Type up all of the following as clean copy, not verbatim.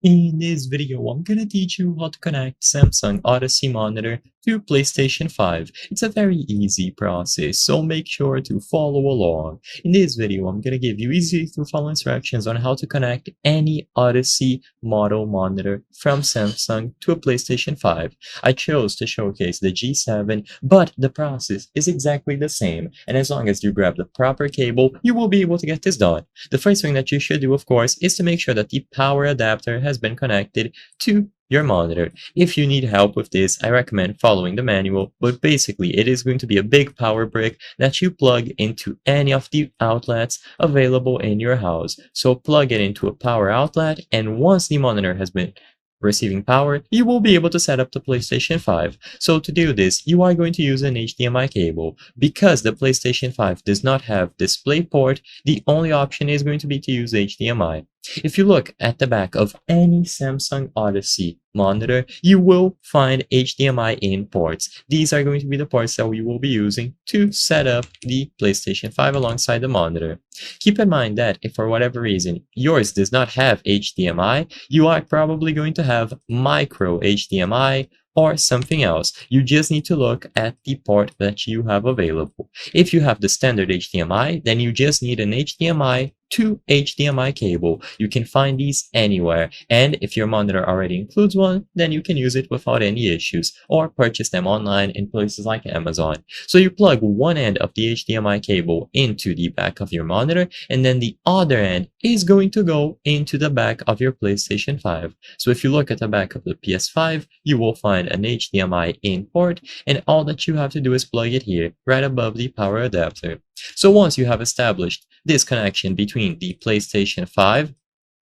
In this video, I'm gonna teach you how to connect Samsung Odyssey monitor to PlayStation 5. It's a very easy process, so make sure to follow along. In this video, I'm gonna give you easy to follow instructions on how to connect any Odyssey model monitor from Samsung to a PlayStation 5. I chose to showcase the G7, but the process is exactly the same, and as long as you grab the proper cable, you will be able to get this done. The first thing that you should do, of course, is to make sure that the power adapter has been connected to your monitor. If you need help with this, I recommend following the manual, but basically it is going to be a big power brick that you plug into any of the outlets available in your house. So plug it into a power outlet, and once the monitor has been receiving power, you will be able to set up the PlayStation 5. So to do this, you are going to use an HDMI cable. Because the PlayStation 5 does not have DisplayPort, the only option is going to be to use HDMI. If you look at the back of any Samsung Odyssey monitor, you will find HDMI in ports. These are going to be the ports that we will be using to set up the PlayStation 5 alongside the monitor. Keep in mind that if for whatever reason yours does not have HDMI, you are probably going to have micro HDMI or something else. You just need to look at the port that you have available. If you have the standard HDMI, then you just need an HDMI to HDMI cable. You can find these anywhere, and if your monitor already includes one, then you can use it without any issues, or purchase them online in places like Amazon. So you plug one end of the HDMI cable into the back of your monitor, and then the other end is going to go into the back of your PlayStation 5. So if you look at the back of the PS5, you will find an HDMI in port, and all that you have to do is plug it here, right above the power adapter. So once you have established this connection between the PlayStation 5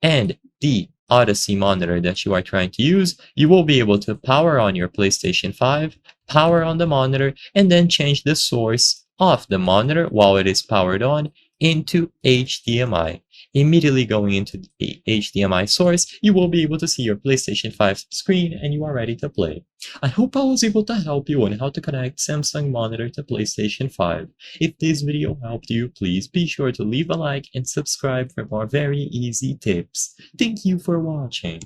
and the Odyssey monitor that you are trying to use, you will be able to power on your PlayStation 5, power on the monitor, and then change the source of the monitor while it is powered on into HDMI. Immediately going into the HDMI source, you will be able to see your PlayStation 5 screen and you are ready to play. I hope I was able to help you on how to connect Samsung monitor to PlayStation 5. If this video helped you, please be sure to leave a like and subscribe for more very easy tips. Thank you for watching.